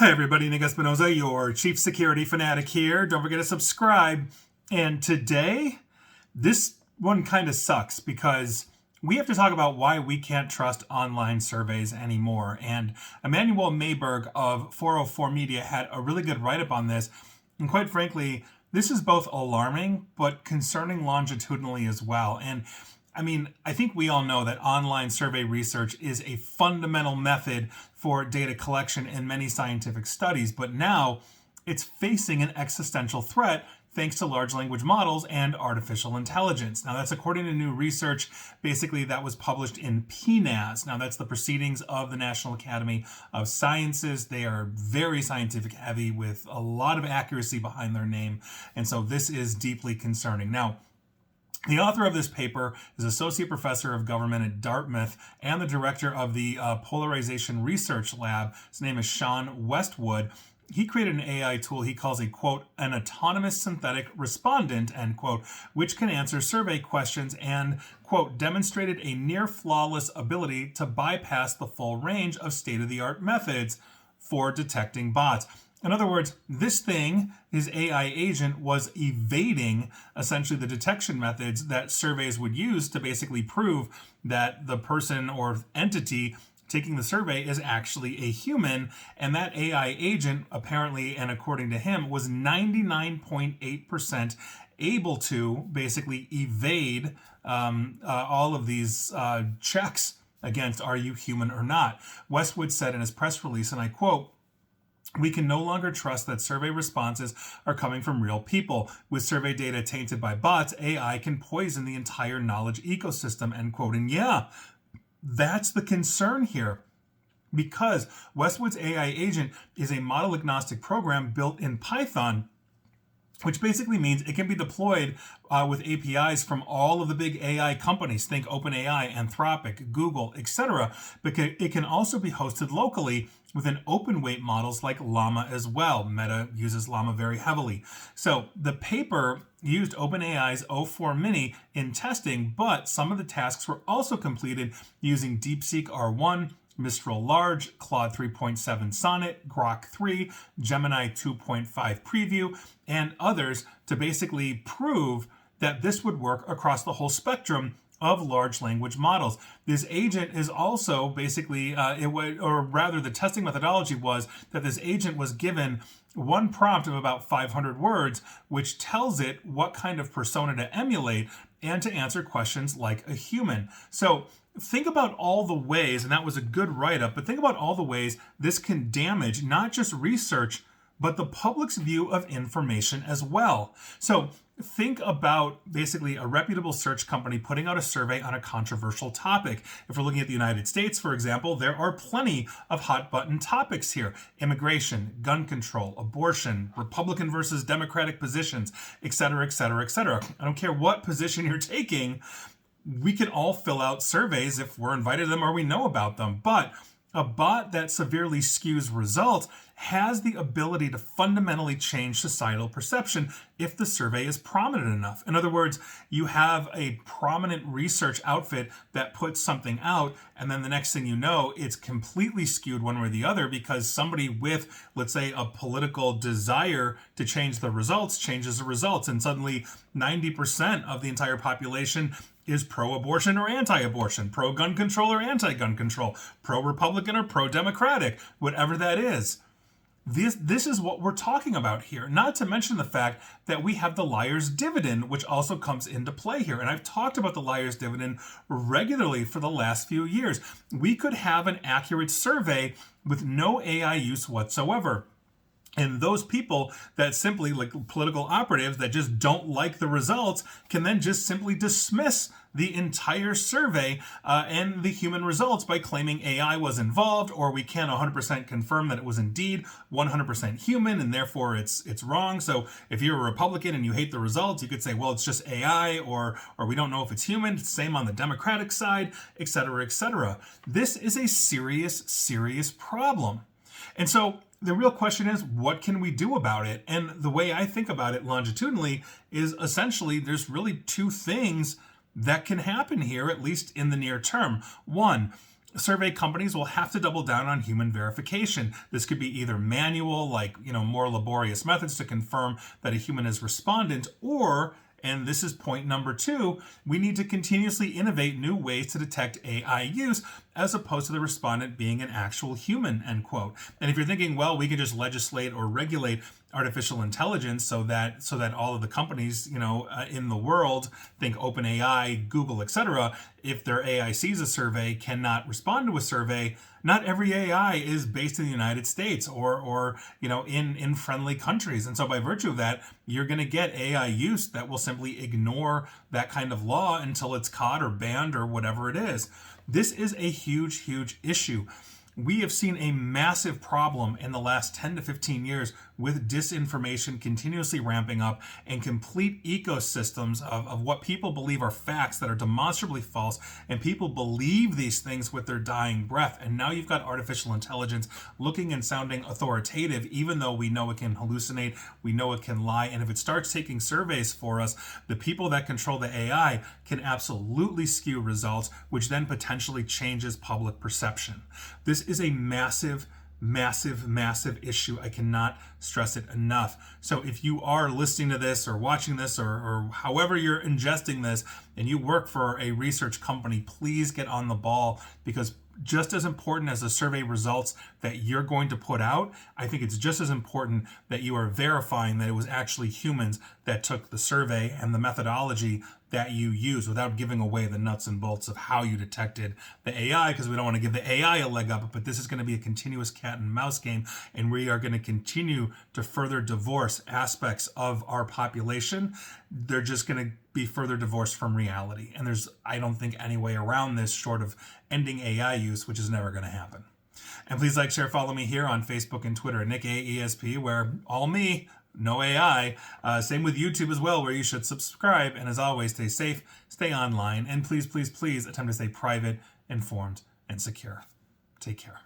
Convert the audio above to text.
Hey everybody, Nick Espinoza, your chief security fanatic here. Don't forget to subscribe. And today, this one kind of sucks because we have to talk about why we can't trust online surveys anymore. And Emmanuel Mayberg of 404 Media had a really good write-up on this. And quite frankly, this is both alarming but concerning longitudinally as well. And I think we all know that online survey research is a fundamental method for data collection in many scientific studies, but now it's facing an existential threat thanks to large language models and artificial intelligence. Now, that's according to new research, basically, that was published in PNAS. Now, that's the Proceedings of the National Academy of Sciences. They are very scientific heavy with a lot of accuracy behind their name, and so this is deeply concerning. Now, the author of this paper is Associate Professor of Government at Dartmouth and the Director of the Polarization Research Lab. His name is Sean Westwood. He created an AI tool he calls a, quote, an autonomous synthetic respondent, end quote, which can answer survey questions and, quote, demonstrated a near flawless ability to bypass the full range of state-of-the-art methods for detecting bots. In other words, this thing, his AI agent, was evading essentially the detection methods that surveys would use to basically prove that the person or entity taking the survey is actually a human. And that AI agent, apparently, and according to him, was 99.8% able to basically evade all of these checks against are you human or not. Westwood said in his press release, and I quote, "We can no longer trust that survey responses are coming from real people. With survey data tainted by bots, AI can poison the entire knowledge ecosystem," end quote. And yeah, that's the concern here. Because Westwood's AI agent is a model agnostic program built in Python, which basically means it can be deployed with APIs from all of the big AI companies. Think OpenAI, Anthropic, Google, etc. But it can also be hosted locally within open weight models like Llama as well. Meta uses Llama very heavily. So the paper used OpenAI's O4 Mini in testing, but some of the tasks were also completed using DeepSeek R1, Mistral Large, Claude 3.7 Sonnet, Grok 3, Gemini 2.5 Preview, and others to basically prove that this would work across the whole spectrum of large language models. This agent is also basically, the testing methodology was that this agent was given one prompt of about 500 words, which tells it what kind of persona to emulate and to answer questions like a human. So think about all the ways, and that was a good write-up, but think about all the ways this can damage not just research, but the public's view of information as well. So think about basically a reputable search company putting out a survey on a controversial topic. If we're looking at the United States, for example, there are plenty of hot button topics here. Immigration, gun control, abortion, Republican versus Democratic positions, etc., etc., etc. I don't care what position you're taking, we can all fill out surveys if we're invited to them or we know about them. But a bot that severely skews results has the ability to fundamentally change societal perception if the survey is prominent enough. In other words, you have a prominent research outfit that puts something out, and then the next thing you know, it's completely skewed one way or the other because somebody with, let's say, a political desire to change the results changes the results, and suddenly 90% of the entire population is pro-abortion or anti-abortion, pro-gun control or anti-gun control, pro-Republican or pro-Democratic, whatever that is. This is what we're talking about here, not to mention the fact that we have the liar's dividend, which also comes into play here. And I've talked about the liar's dividend regularly for the last few years. We could have an accurate survey with no AI use whatsoever. And those people that simply, like political operatives that just don't like the results, can then just simply dismiss the entire survey and the human results by claiming AI was involved, or we can't 100% confirm that it was indeed 100% human, and therefore it's wrong. So if you're a Republican and you hate the results, you could say, well, it's just AI, or we don't know if it's human. Same on the Democratic side, et cetera, et cetera. This is a serious, serious problem. And so the real question is, what can we do about it? And the way I think about it longitudinally is essentially there's really two things that can happen here, at least in the near term. One, survey companies will have to double down on human verification. This could be either manual, like, more laborious methods to confirm that a human is respondent, or, and this is point number 2, we need to continuously innovate new ways to detect AI use as opposed to the respondent being an actual human, end quote. And if you're thinking, well, we can just legislate or regulate artificial intelligence so that all of the companies, in the world, think OpenAI, Google, etc., if their AI sees a survey, cannot respond to a survey. Not every AI is based in the United States or in friendly countries. And so by virtue of that, you're going to get AI use that will simply ignore that kind of law until it's caught or banned or whatever it is. This is a huge, huge issue. We have seen a massive problem in the last 10 to 15 years with disinformation continuously ramping up and complete ecosystems of what people believe are facts that are demonstrably false, and people believe these things with their dying breath. And now you've got artificial intelligence looking and sounding authoritative, even though we know it can hallucinate, we know it can lie, and if it starts taking surveys for us, the people that control the AI can absolutely skew results, which then potentially changes public perception. This is a massive, massive, massive issue. I cannot stress it enough. So if you are listening to this or watching this or however you're ingesting this and you work for a research company, please get on the ball, because just as important as the survey results that you're going to put out, I think it's just as important that you are verifying that it was actually humans that took the survey and the methodology that you use, without giving away the nuts and bolts of how you detected the AI, because we don't want to give the AI a leg up. But this is going to be a continuous cat and mouse game, and we are going to continue to further divorce aspects of our population. They're just going to be further divorced from reality. And I don't think, any way around this short of ending AI use, which is never going to happen. And please like, share, follow me here on Facebook and Twitter, Nick AESP, where all me, no AI. Same with YouTube as well, where you should subscribe. And as always, stay safe, stay online, and please, please, please attempt to stay private, informed, and secure. Take care.